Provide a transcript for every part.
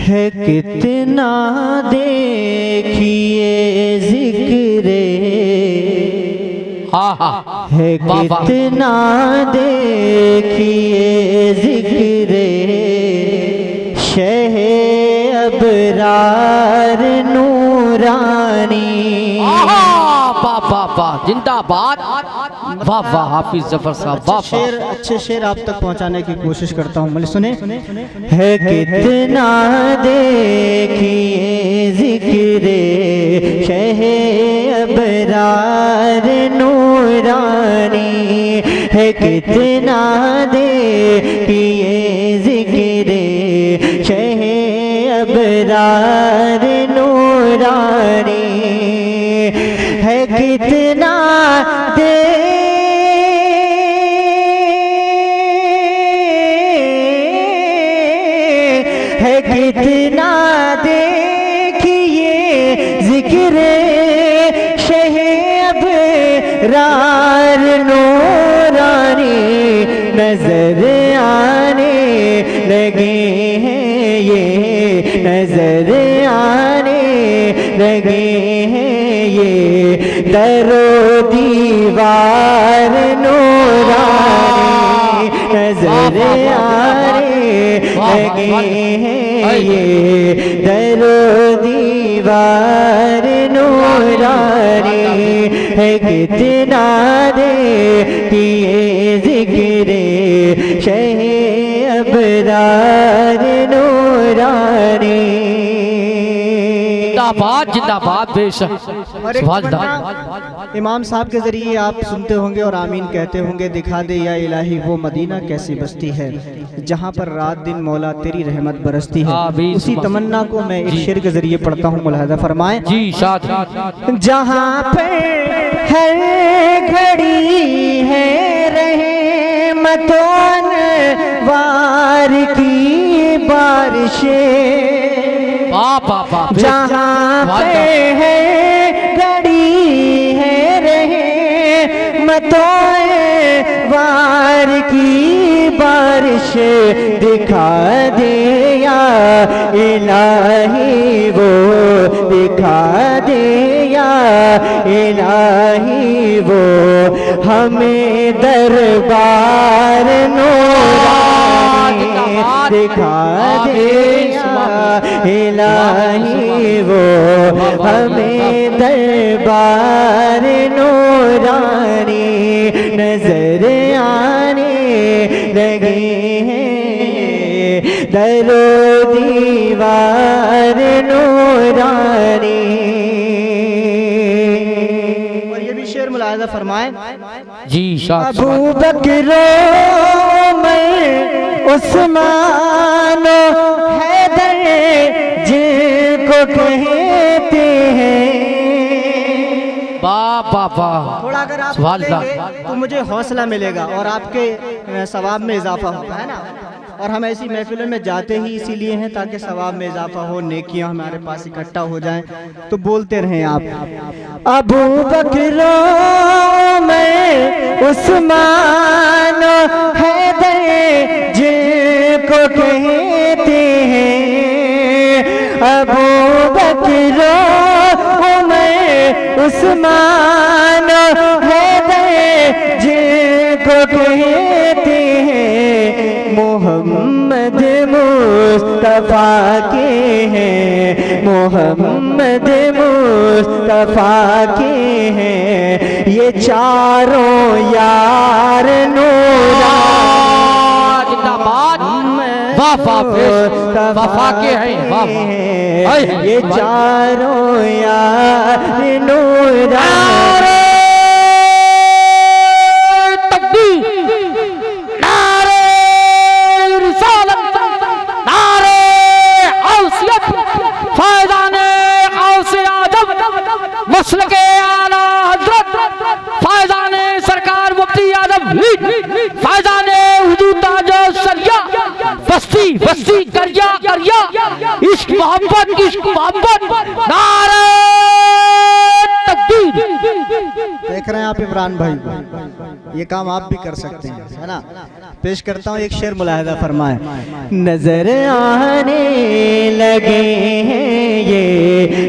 है कितना देखिए जिक्रे, है कितना देखिए जिक्रे शह अबरार नूरानी। जिंदाबाद। वाह वाह हाफिज जफर साहब, वाह। अच्छे शेर आप तक पहुंचाने की कोशिश करता हूँ। सुने, है कितना देखिए जिक्रे शह अबरार नूरानी, है कितना देखिए जिक्रे शह अबरार नूरानी, है कितना है कितना देखिए जिक्रे शह अबरार नूरानी, नजर आने लगे हैं ये, नजर आने लगे हैं ये दरो दीवार नूरानी, नजर आने लगे हैं ये दरो दीवार नूरानी, है कितना देखिए जिक्रे शह अबरार नूरानी। जिंदाबाद जिंदाबाद बेशक। इमाम साहब के जरिए आप सुनते होंगे और आमीन कहते होंगे, दिखा दे या इलाही वो मदीना कैसी बस्ती है जहाँ पर रात दिन मौला तेरी रहमत बरसती है। उसी तमन्ना को मैं एक शेर के जरिए पढ़ता हूँ, मुलाहिजा फरमाएं। जी साथ। जहाँ पर हर घड़ी है रहमतों वार की बारिशें, जहाँ पे है घड़ी है रहमतों वार की बारिश, दिखा दे या इलाही वो, दिखा दे या इलाही वो हमें दरबार नूरानी, दिखा दे इलाही वो हमें दरबार नूरानी, नजर आने लगे हैं दरो दीवार नूरानी। और ये भी शेर मुलाहिजा फरमाएं। जी अबू बकर उस्मान हैदर जिनको कहते हैं, थोड़ा अगर आप तो मुझे हौसला मिलेगा और आपके सवाब में इजाफा होता है ना। और हम ऐसी महफिलों में जाते ही इसीलिए हैं ताकि सवाब में इजाफा हो, नेकियां हमारे पास इकट्ठा हो जाएं। तो बोलते रहें आप। अबू बकर में उस्मान हैदर जिनको कहते हैं, अबू बकर में उस्मान हैदर जिनको कहते हैं, मोहम्मद मुस्तफा के हैं, मोहम्मद मुस्तफा के हैं ये चारों यार नूरानी, वफा के हैं ये चारों यार नूरानी। मसलके आला हजरत फैजाने सरकार मुफ्ती आदम फैजाने हुजूर ताजो सरिया बस्ती बस्ती करिया करिया इश्क मोहब्बत नारे तकबीर। देख रहे हैं आप इमरान भाई, ये काम आप भी कर सकते हैं, है ना। पेश करता हूँ एक शेर, मुलाहिजा फरमाएं। नजर आने लगे लगे हैं ये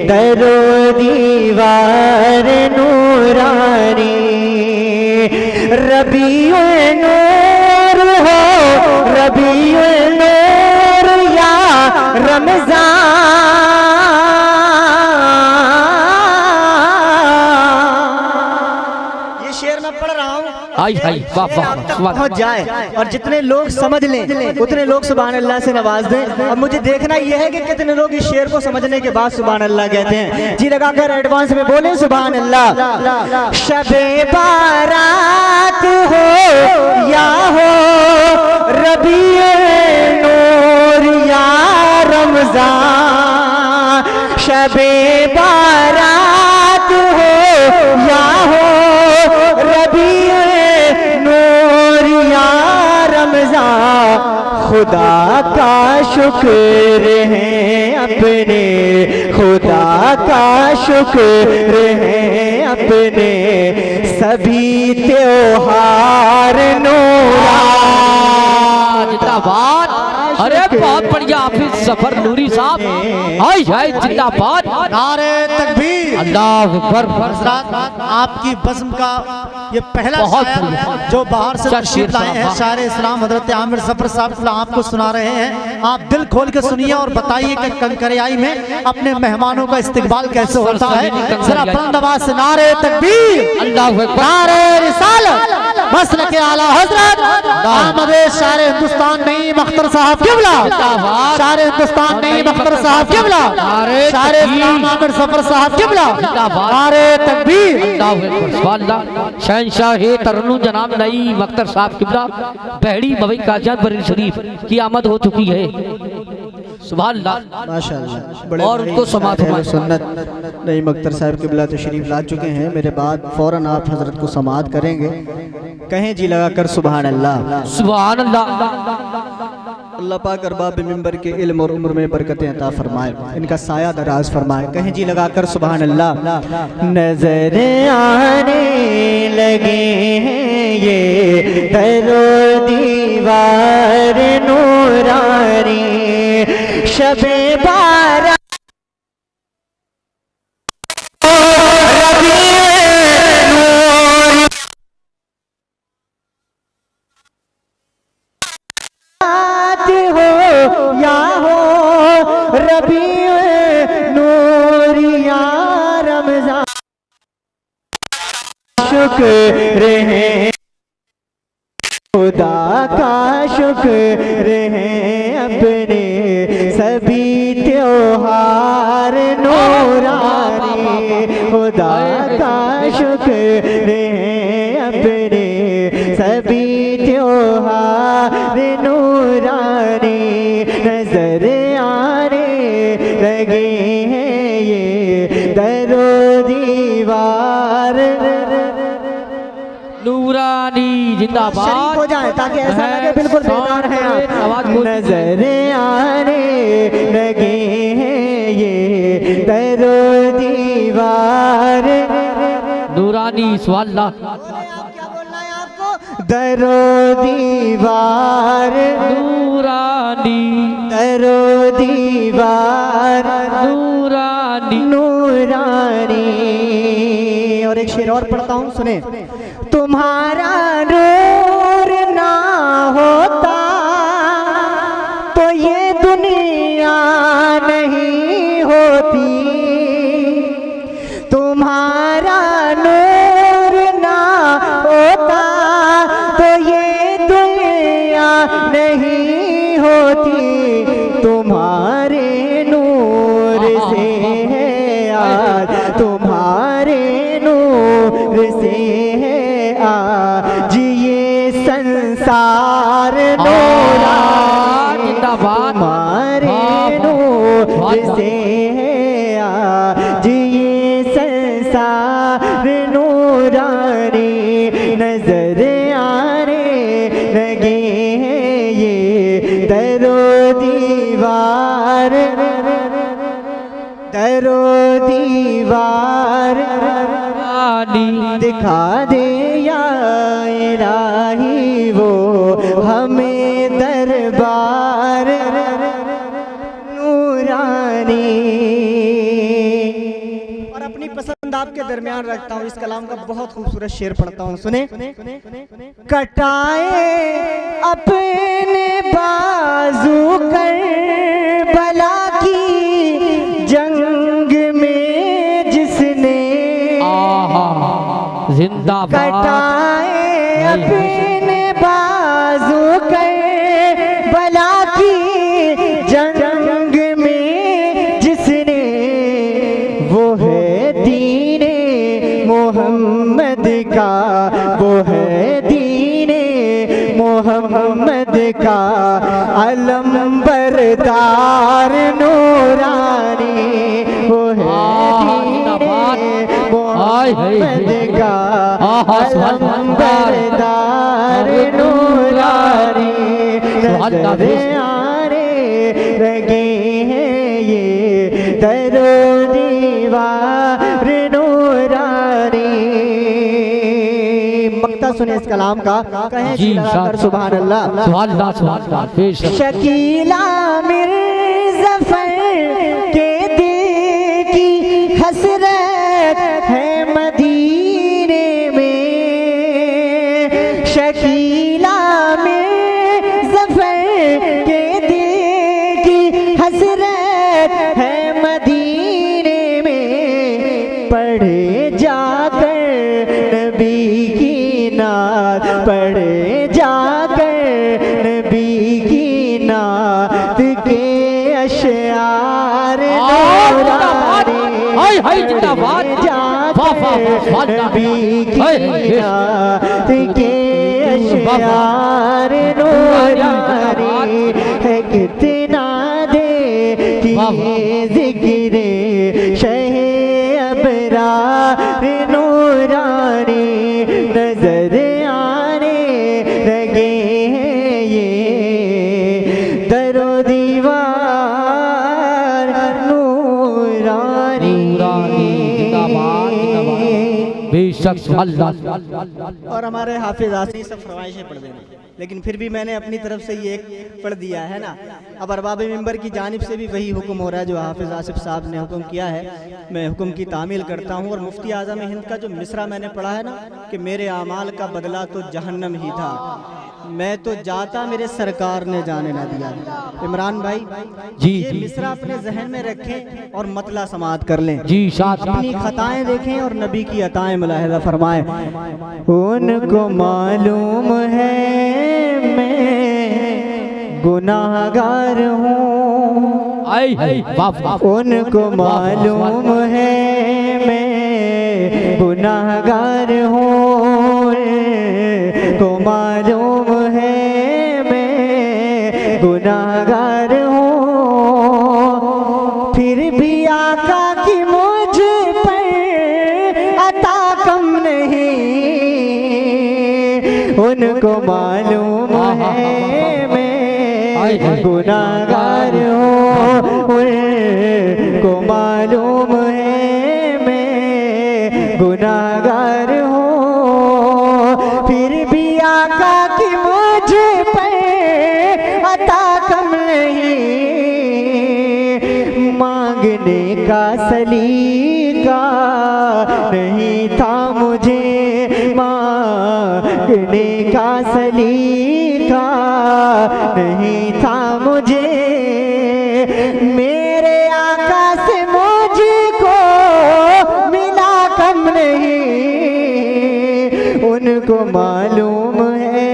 दरो दीवार नूरानी। रबीउल नूर हो रबीउल नूर या रमजान। ये शेर मैं पढ़ रहा हूँ पहुंच जाए और जितने लोग समझ लें उतने लोग सुभान अल्लाह से नवाज दें। अब मुझे देखना यह है कि कितने लोग इस शेर को समझने के बाद सुभान अल्लाह कहते हैं। जी लगाकर एडवांस में बोले सुभान अल्लाह। शबे बारात हो या हो रबीउल नूर या रमजान। शबे बारात हो या हो रबीउल नूर या रमजान। खुदा का शुक्र है अपने खुदा का शुक्र है अपने सभी त्योहार नूरानी। जिंदाबाद। अरे बहुत बढ़िया हाफिज जफर नूरी साहब, हाय हाय जिंदाबाद। नारे तकबीर, अल्लाह अकबर। हज़रात आपकी बज़्म का ये पहला बहुत शायर जो बाहर से तशरीफ लाए हैं शायर इस्लाम हज़रत आमिर ज़फर साहब आपको सुना रहे हैं। आप दिल खोल के सुनिए और बताइए कि कंकरियाई में अपने मेहमानों का इस्तकबाल कैसे होता है। जरा बुलंद आवाज़ से नारे तकबीर, अल्लाह अकबर, नारे रिसालत, मसलक आला हज़रत अहमद शायर हिंदुस्तान नईम अख्तर साहब किबला, शायर हिंदुस्तान नईम अख्तर साहब किबला, शायर इस्लाम आमिर ज़फर साहब किबला। नारे तकबीर, अल्लाह अकबर, सुभान अल्लाह। शहंशाह तरन्नुम जनाब नईम अख्तर साहब किबला बहड़ी मवई काजियान बरेली शरीफ की आमद हो चुकी है। सुभान अल्लाह, माशाअल्लाह। और उनको समात हुआ सुन्नत नईम अख्तर साहब किबला तशरीफ ला चुके हैं। मेरे बाद फौरन आप हजरत को समात करेंगे। कहें जी लगाकर सुभान अल्लाह। सुभान अल्लाह। अल्लाह पाक अरबाब मिंबर के इल्म और उम्र में बरकतें अता फरमाए, इनका साया दराज फरमाए। कहें जी लगाकर सुभान अल्लाह। नजर आने लगे हैं ये दरो दीवार नूरानी। शबे बारात हो या हो रबीउल नूर या रमजान। शुक्र है खुदा का शुक्र है अपने सभी त्योहार नूरानी। खुदा का शुक्र है अपने सभी त्योहार नूरानी। नजर आने लगे हैं ये दरो दीवार नूरानी। जिंदाबाद। शरीफ हो जाए ताकि ऐसा लगे बिल्कुल बेकार है आप। नजर आने लगे हैं ये दरो दीवार नूरानी। सुभान अल्लाह। क्या बोलना है आपको? दरो दीवार नूरानी, दरो दीवार नूरानी, नूरानी। और एक शेर और पढ़ता हूँ, सुने। तुम्हारा नूर ना होता तो ये दुनिया नहीं होती। तुम्हारा नूर ना होता तो ये दुनिया नहीं होती। तुम्हारे नूर से है आज, तुम्हारे नूर से है आज ये संसार नूरानी। तुम्हारे नूर से है आज ये संसार नूरानी। नजर आने लगे हैं ये दरो दीवार दरो दीवार। दिखा दे या इलाही वो हमें दरबार नूरानी। नूरानी। और अपनी पसंद आपके दरमियान रखता हूँ, इस कलाम का बहुत खूबसूरत शेर पढ़ता हूँ, सुने। कटाए अपने बाजू करबला की जंग में जिसने, जिंदाबाद। कटाए अपने बाजू करबला की जंग में जिसने, वो है दीने मोहम्मद का, वो है दीने मोहम्मद का अलम बरदार नूरानी, वो है दीने मोहम्मद का अलम बरदार नूरानी। नजर आने लगे हैं ये दरो दीवार नूरानी। मक्ता सुने इस कलाम का, कहें जी सुभान अल्लाह। सुभान अल्लाह, सुभान अल्लाह, बेशक। शकीला मिर्ज़फ़र के दिल की हसरत है मदीने में, शकीला मिर्ज़फ़र के दिल की हसरत है मदीने में। पढ़े जाकर नबी की नात, पढ़े जाकर नबी की नात के अशआर नूरानी। हाय जिंदाबाद। जाकर नबी की नात के अशआर नूरानी। है कितना दे कि ज़िक्र शहे अबरार नूरानी। नजर आने लगे हैं ये दरो दीवार नूरानी। बेशक, सुभान अल्लाह। और हमारे हाफिज आसिफ सब फरमाइशें पढ़ देना, लेकिन फिर भी मैंने अपनी तरफ से ये एक पढ़ दिया है ना। अब अरबाब मिंबर की जानिब से भी वही हुक्म हो रहा है जो हाफिज आसिफ साहब ने हुक्म किया है। मैं हुक्म की तामील करता हूँ। और मुफ्ती आज़म हिंद का जो मिसरा मैंने पढ़ा है ना कि मेरे आमाल का बदला तो जहन्नम ही था, मैं तो जाता मेरे सरकार ने जाने ना दिया। इमरान भाई जी ये मिसरा अपने जहन में रखें और मतला समात कर लें। जी साथ अपनी खताएं देखें और नबी की अताएं मुलाहिजा फरमाएं। उनको मालूम है मैं गुनाहगार हूँ, उनको मालूम है मैं गुनाहगार हूँ, को मालूम है मैं गुनाहगार हूँ। फिर भी आका की मुझ पर अता कम नहीं, उनको मालूम है मैं गुनाहगार हूँ, उनको मालूम है मैं गुनाहगार हूँ। फिर भी आका की मुझ पर अता कम नहीं, मांगने का सलीका नहीं था मुझे, मांगने का सलीका नहीं था मुझे। मेरे आका से मुझको मिला कम नहीं, उनको मालूम है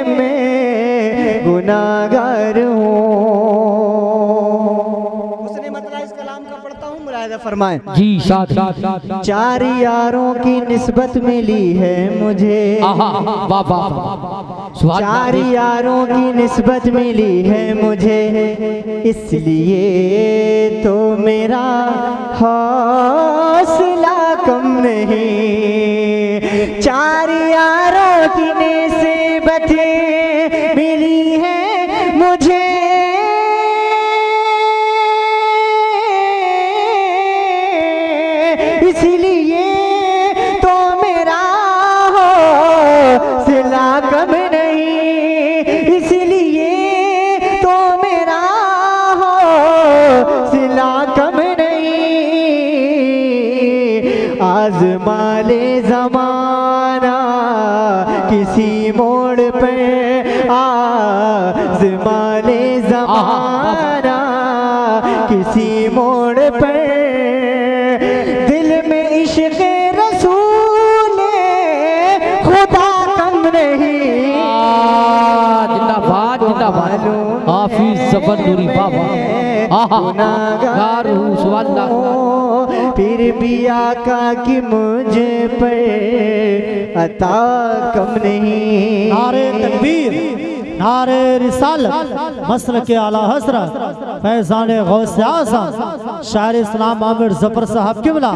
मैं गुनाहगार हूँ। उसने मतलब इस कलाम का पढ़ता हूँ, मुलाहिजा फरमाएं। जी साथ चार यारों की निस्बत मिली है मुझे, चार यारों की निस्बत मिली है मुझे, इसलिए तो मेरा हौसला कम नहीं। चार यारों की निस्बत मिली है मुझे, इसलिए तो मेरा हौसला कम नहीं, इसलिए तो मेरा आज़मा ले ज़माना किसी मोड़ पे, आज़मा ले ज़माना किसी मोड़ पे, दिल में इश्क़ रसूल खुदा कम नहीं। जिंदाबाद जिंदाबाद हाफिज जफर नूरी बाबा फिर भी आका की मुझे पे अता कम नहीं। नारे तकबीर, नारे रिसालत, मसलक आला हज़रत फैज़ान गौस आज़म शायर इस्लाम आमिर ज़फ़र साहब क़िबला,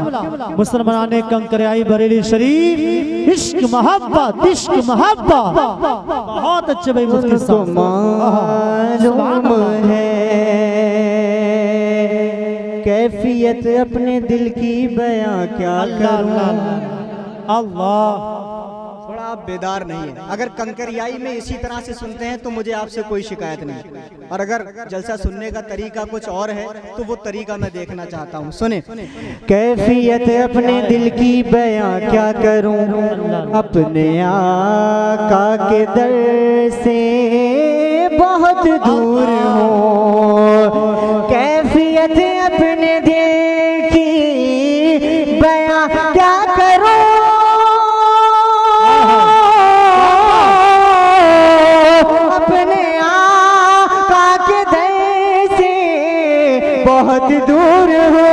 मुसलमान कंकरियाई बरेली शरीफ। इश्क मोहब्बत, इश्क मोहब्बत, बहुत अच्छे भाई मुफ्ती साहब। मालूम है कैफियत अपने दिल की बयां क्या करूं। अल्लाह, थोड़ा आप बेदार नहीं है। अगर कंकरियाई में इसी तरह से सुनते हैं तो मुझे आपसे कोई शिकायत नहीं, और अगर जलसा सुनने का तरीका कुछ और है तो वो तरीका मैं देखना चाहता हूँ। सुने। कैफियत अपने दिल की बयां क्या करूं, अपने आका के दर से बहुत दूर हूँ। कैफियत अपने दिल की बयां क्या करूं, अपने आका के दर से बहुत दूर हो,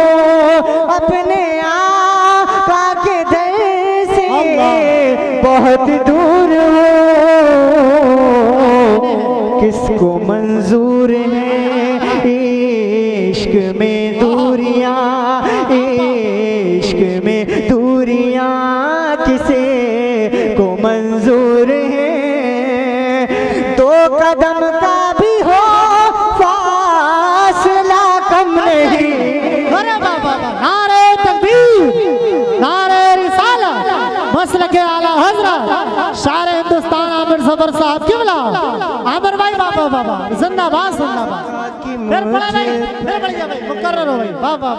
अपने आका के दर से बहुत दूर हो। किसको मंजूर है इश्क में दूरियां, इश्क में दूरियां किसे को मंजूर है। दो कदम का भी हो फासला कम नहीं। अरे बाबा, नारे तकबीर, नारे रिसालत, मसलक आला हज़रत शायर हिंदुस्तान आमिर ज़फ़र साहब क़िबला। आमिर भाई बाबा बाबा जिंदाबाद जिंदाबाद। फिर पढ़ा भाई, फिर बढ़िया भाई, मुकर्रर हो भाई। बाबा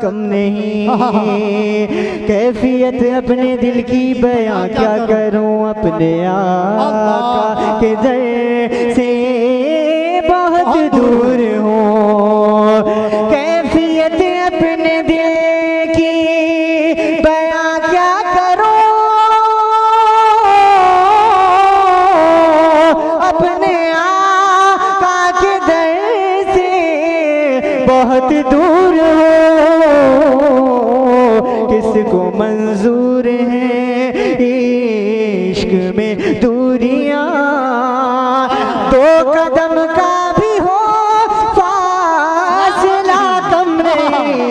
कम नहीं। कैफियत अपने दिल की बयां क्या करूं, अपने आका के दर से बहुत दूर हूँ। कैफियत अपने दिल की बयां क्या करूं, अपने आका के दर से बहुत दूर हो। किसको मंजूर है इश्क में दूरियां, दो कदम का भी हो फासला कम नहीं।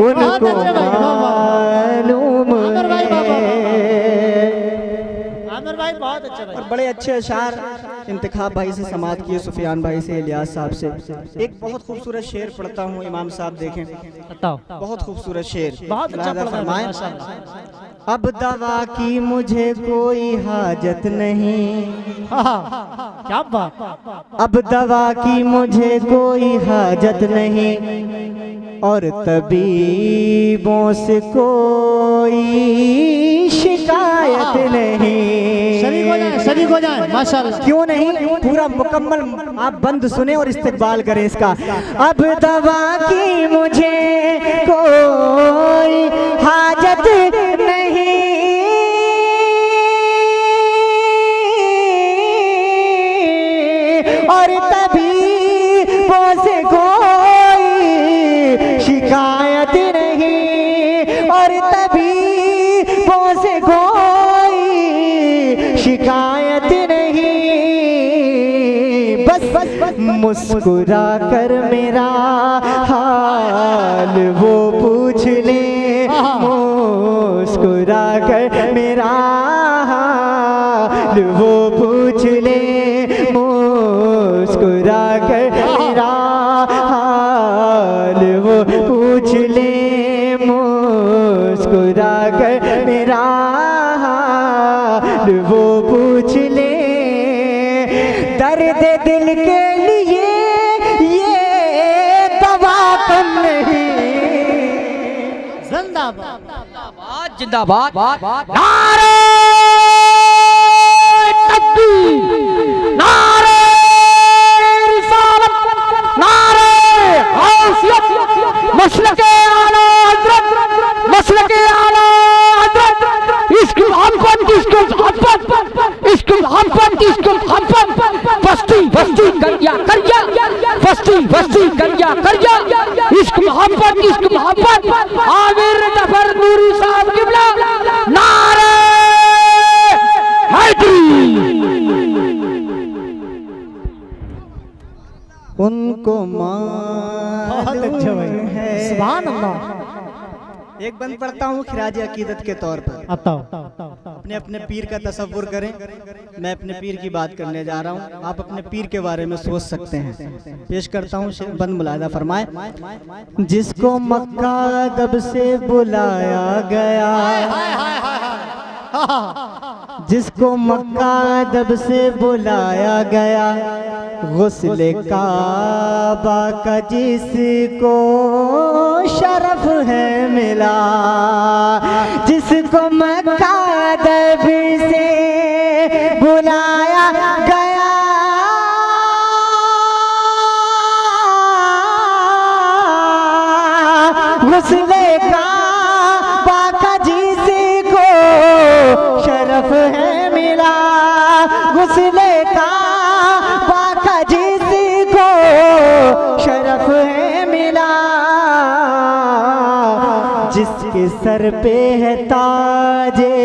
उनको मालूम है। आमिर भाई बहुत अच्छे भाई। और बड़े अच्छे अशार इंतखाब भाई से समात किए, सुफियान भाई से, इलियास साहब से। एक बहुत खूबसूरत शेर पढ़ता हूँ, इमाम साहब देखें, बहुत खूबसूरत शेर, फरमाएं। अब दवा की मुझे कोई हाजत नहीं, क्या बात। अब दवा की मुझे कोई हाजत नहीं, और तबीबों से कोई शिकायत नहीं। शरीक हो जाए माशाल्लाह। क्यों नहीं, पूरा मुकम्मल आप बंद सुने और इस्तेक़बाल करें इसका। अब दवा की मुझे कोई हाजत नहीं, और तबीबों से कोई शिकायत नहीं, और तबीबों से कोई शिकायत नहीं। बस मुस्कुरा कर मेरा हाल वो पूछ ले, मुस्कुरा कर मेरा हाल वो पूछ ले, मुस्कुरा कर मेरा हाल वो पूछ ले, मुस्कुरा कर मेरा हाल वो पूछ ले। दर्द दिल के लिए ये दवा कम नहीं। जिंदाबाद। नारे तकबीर, नारे रिसालत, नारे गौसियत, मसलके आला हज़रत, मसलके आला हज़रत, इश्क मोहब्बत, इश्क मोहब्बत, इश्क मोहब्बत, इश्क मोहब्बत, बस्ती बस्ती करिया करिया, बस्ती बस्ती करिया करिया, इश्क मोहब्बत, इश्क मोहब्बत, आमिर जफर नूरी साहब किबला, नारे हैदरी। उनको मालूम है। सुभान अल्लाह। एक बंद पढ़ता हूँ खिराज अकीदत के तौर पर। अपने अपने पीर का तसव्वुर करें। मैं अपने पीर की बात करने जा रहा हूँ, आप अपने पीर के बारे में सोच सकते हैं। पेश करता हूँ, बंद मुलाहिदा फरमाए। जिसको मक्का दब से बुलाया गया, जिसको मक्का दब से बुलाया गया, गुस्ले काबा का जिसको शरफ है मिला, जिसको मक्का दब से बुलाया गया, गुस्ले काबा का जिसको शरफ है मिला, गुस्ले काबा का जिसको शरफ है मिला, जिसके सर पे है ताजे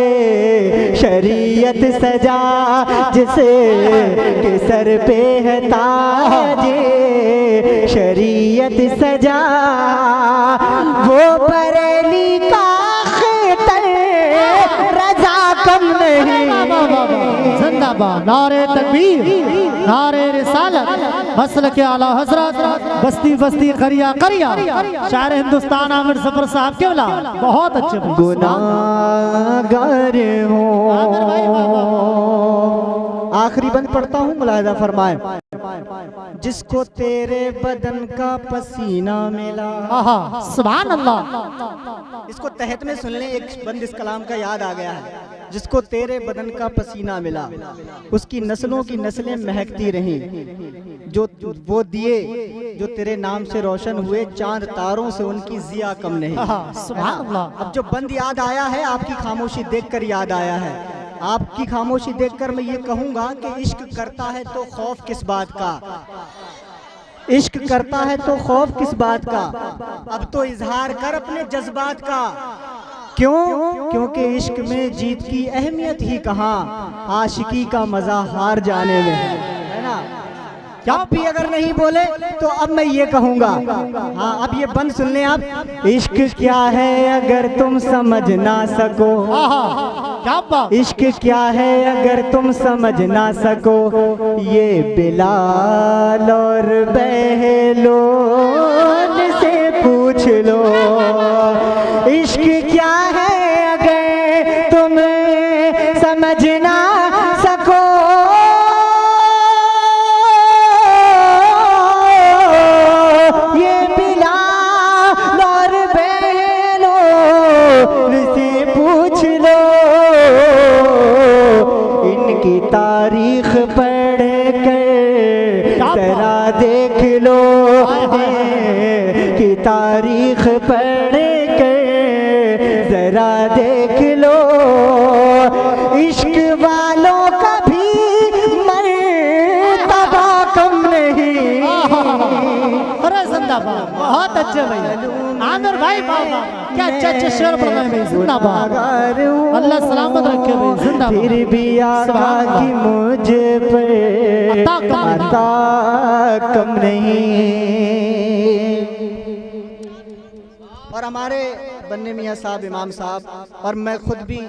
शरीयत सजा, जिसके सर पे है ताजे शरीयत सजा, वो बरेली का खितर रजा कम नहीं। जिंदाबाद। नारे तकबीर, नारे रिसालत, मसलके आला हज़रत, बस्ती बस्ती करिया करिया, शायर हिंदुस्तान आमिर जफर साहब केवला। बहुत अच्छे। गुनाहगार हूँ। आखिरी बंद पढ़ता हूँ, मुलाहिदा फरमाए। जिसको तेरे बदन का पसीना मिला। सुभान अल्लाह। इसको तहत में सुन लें, एक बंद इस कलाम का याद आ गया है। जिसको तेरे बदन का पसीना मिला, उसकी नस्लों की नस्लें महकती रहीं, जो वो दिए जो तेरे नाम से रोशन हुए, चांद तारों से उनकी जिया कम नहीं। सुभान अल्लाह। अब जो बंद याद आया है, आपकी खामोशी देखकर याद आया है। आपकी खामोशी देखकर मैं ये कहूँगा कि इश्क करता है तो खौफ किस बात का, इश्क करता है तो खौफ किस बात का, अब तो इजहार कर अपने जज्बात का। क्यों? क्योंकि इश्क में जीत की अहमियत ही कहाँ, आशिकी का मजा हार जाने में है ना। आप भी अगर नहीं बोले तो अब मैं ये कहूँगा। हाँ, अब ये बंद सुन लें आप। इश्क क्या है अगर तुम समझ ना सको, क्या बात। इश्क क्या है अगर तुम समझ ना सको, ये बिलाल और बहलोल से पूछ लो। इश्क क्या है अगर तुम समझ ना सको, ये बिलाल और बहलोल से पूछ लो। इनकी तारीख पढ़ कर जरा देख लो, की तारीख पढ़ कर जरा देख लो। इश्क वालों का भी मर्तबा कम नहीं। अरे जिंदाबाद। बहुत अच्छे भैया आमिर भाई, बाबा क्या अच्छे अच्छे शेर पढ़ रहे हैं भाई। जिंदाबाद, अल्लाह सलामत रखे भाई। जिंदाबाद। फिर भी आका की मुझ पर अता कम नहीं। और हमारे बन्ने मियाँ साहब, इमाम साहब और मैं खुद भी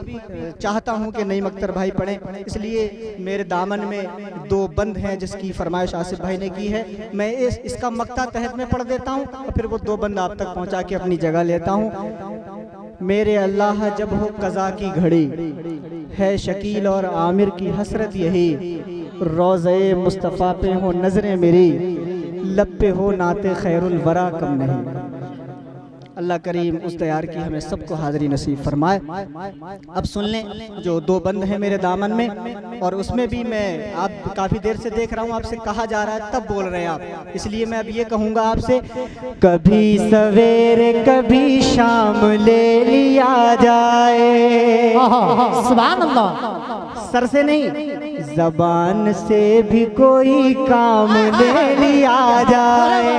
चाहता हूँ कि नईम अख्तर भाई पढ़ें, इसलिए मेरे दामन में 2 बंद हैं जिसकी फरमाइश आसिफ भाई ने की है। मैं इसका मक्ता तहत में पढ़ देता हूँ और फिर वो 2 बंद आप तक पहुँचा के अपनी जगह लेता हूँ। मेरे अल्लाह जब हो कज़ा की घड़ी, है शकील और आमिर की हसरत यही, रोज़े मुस्तफ़ा पे हो नजरें मेरी, लब पे हो नाते खैरुल वरा कम नहीं। अल्लाह करीम उस तैयार की हमें सबको हाज़िरी नसीब फरमाए। अब सुन लें जो दो बंद हैं मेरे दामन में, और उसमें भी मैं आप काफ़ी देर से देख रहा हूँ आपसे कहा जा रहा है तब बोल रहे हैं आप, इसलिए मैं अब ये कहूँगा आपसे, कभी सवेरे कभी शाम ले लिया जाए, सुभान अल्लाह, सर से नहीं ज़बान से भी कोई काम ले लिया जाए,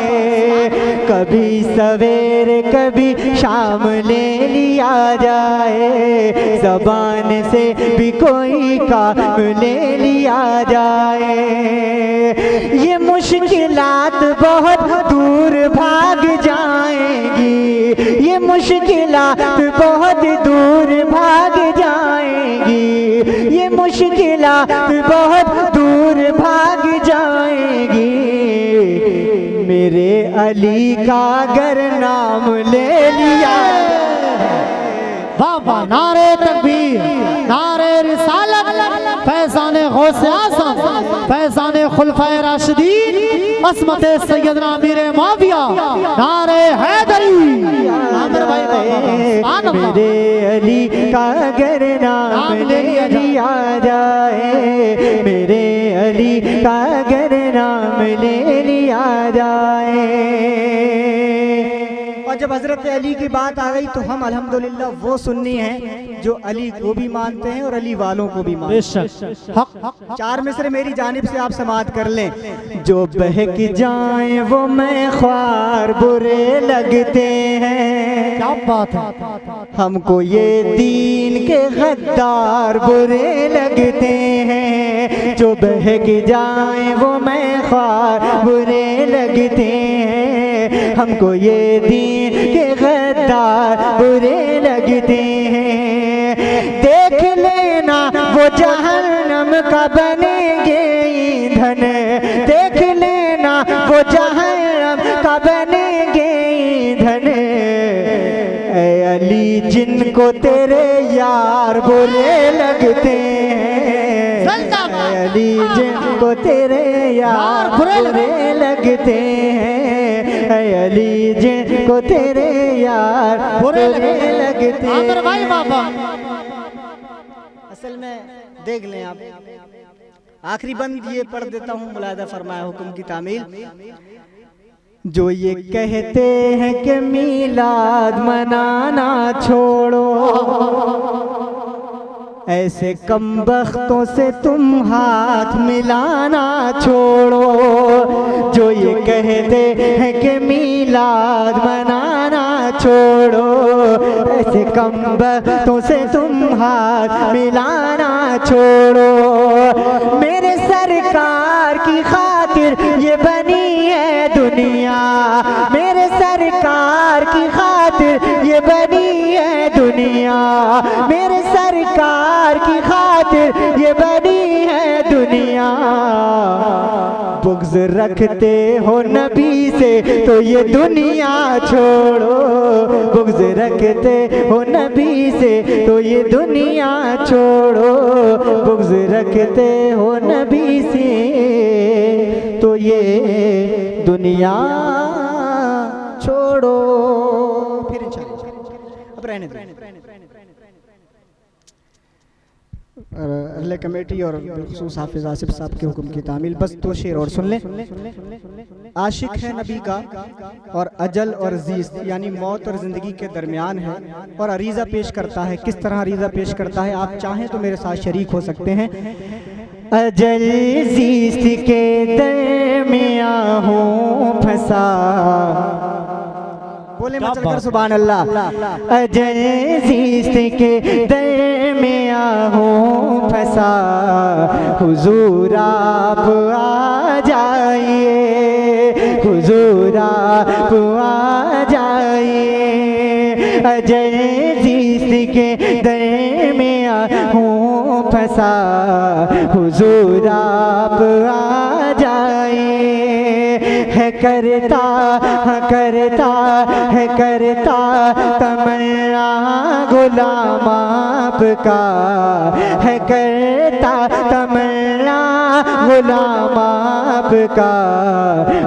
कभी सवेरे कभी शाम ले लिया जाए, ज़बान से भी कोई काम ले लिया जाए। ये मुश्किलात बहुत दूर भाग जाएंगी, ये मुश्किलात बहुत दूर भाग जाएंगी, ये मुश्किलात बहुत दूर भाग जाएंगी, मेरे अली का अगर नाम ले लिया। बाबा नारे तकबीर, नारे रिसालत, फैज़ाने गौसे आज़म, फैज़ाने खुलफाए राशिदीन, असमत सैयदना अमीर मुआविया, नारे हैदरी। मेरे अली का अगर नाम ले लिया जाए, मेरे अली का अगर नाम ले लिया जाए। और जब हज़रत अली की बात आ गई तो हम अल्हम्दुलिल्लाह वो सुन्नी हैं जो अली को भी मानते हैं और अली वालों को भी मानते हैं। चार मिसरे मेरी जानिब से आप समाअत कर लें। जो बहक जाएं वो मैं ख्वार बुरे लगते हैं, क्या बात है, हमको ये दीन के गद्दार बुरे लगते हैं, जो बहक जाएं वो मैं ख्वार बुरे लगते हैं, हमको ये दीन के गद्दार बुरे लगते हैं। देख लेना वो जहन्नम का बनेंगे ईंधन, देख लेना वो जहन्नम का बनेंगे ईंधन, ऐ अली जिनको तेरे यार बुरे लगते हैं, ऐ अली जिनको तेरे यार बुरे लगते हैं, ऐ अली जिनको तेरे यार बुरे लगते हैं। भाई बाबा असल में देख लें आप, आखिरी बंद ये पढ़ देता हूँ, मुलाहिज़ा फरमाया हुक्म की तामील। जो ये कहते हैं कि मीलाद मनाना छोड़ो, ऐसे कमबख्तों से तुम हाथ मिलाना छोड़ो, जो ये कहते हैं कि मीलाद मनाना छोड़ो, ऐसे कमबख्तों से तुम हाथ मिलाना छोड़ो। मेरे सरकार की खातिर ये बनी है दुनिया, मेरे सरकार की खातिर ये बनी है दुनिया, मेरे सरकार की खातिर ये बनी है दुनिया। बुग़्ज़ रखते हो नबी से तो ये दुनिया छोड़ो, बुग़्ज़ रखते हो नबी से तो ये दुनिया छोड़ो, बुग़्ज़ रखते हो नबी से तो ये दुनिया छोड़ो। फिर इंशाअल्लाह अब रहने दो। अल्लाह कमेटी और बिलखुसूस हाफिज़ आसिफ साहब के हुक्म की तामील। बस दो शेर और सुन लें। आशिक है नबी का और अजल और ज़ीस्त यानी मौत और ज़िंदगी के दरमियान है, और अरीज़ा पेश करता है। किस तरह अरीज़ा पेश करता है, आप चाहें तो मेरे साथ शरीक हो सकते हैं। अजल ज़ीस्त के दरमियां हूँ फंसा, बोले मत चलकर सुभान अल्लाह। अजल ज़ीस्त के दरमियां हूँ फंसा, हुजूर आप आ जाइए, हुजूर आप आ जाइए। अजल ज़ीस्त के दरमियां हूँ फंसा, हुजूर आप आ जाइए। है करता है करता तमन्ना गुलाम आपका, है करता तमन्ना गुलाम आपका,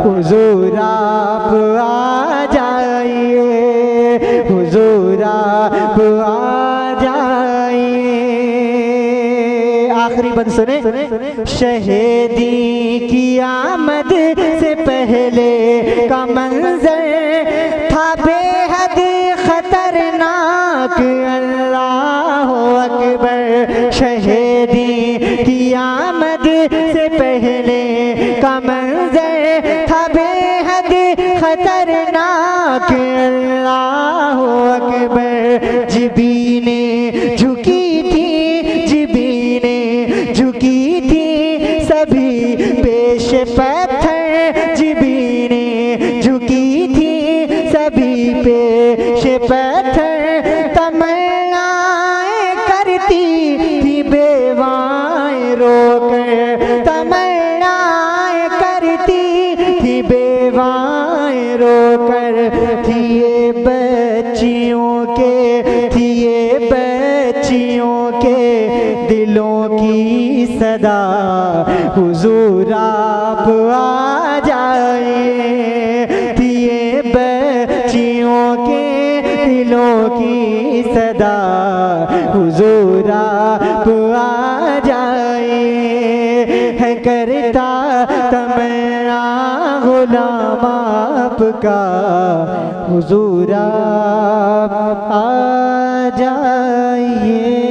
हुजूर आप आ जाइए। सुने। शहीदी की आमद से पहले का मंजर था बेहद खतरनाक, अल्लाह अकबर। शहीदी की आमद से पहले का मंजर था बेहद खतरनाक, अल्लाह अकबर। जिबीने झुकी थी, जिबीने झुकी थी, सभी पेश पत्थर। जिबीने झुकी थी, सभी पेश पत्थर। तमन्नाएं करती थी बेवाएं रोकर, तमन्नाएं करती थी बेवाएं रोकर। थी ये बच्चियों के, थी ये बच्चियों के दिलों की सदा, हुजूर आप आ जाए। थी ये बच्चियों के दिलों की सदा, हुजूर आप आ जाए। है करता तमन्ना गुलाम आपका, हुजूर आप आ जाइए।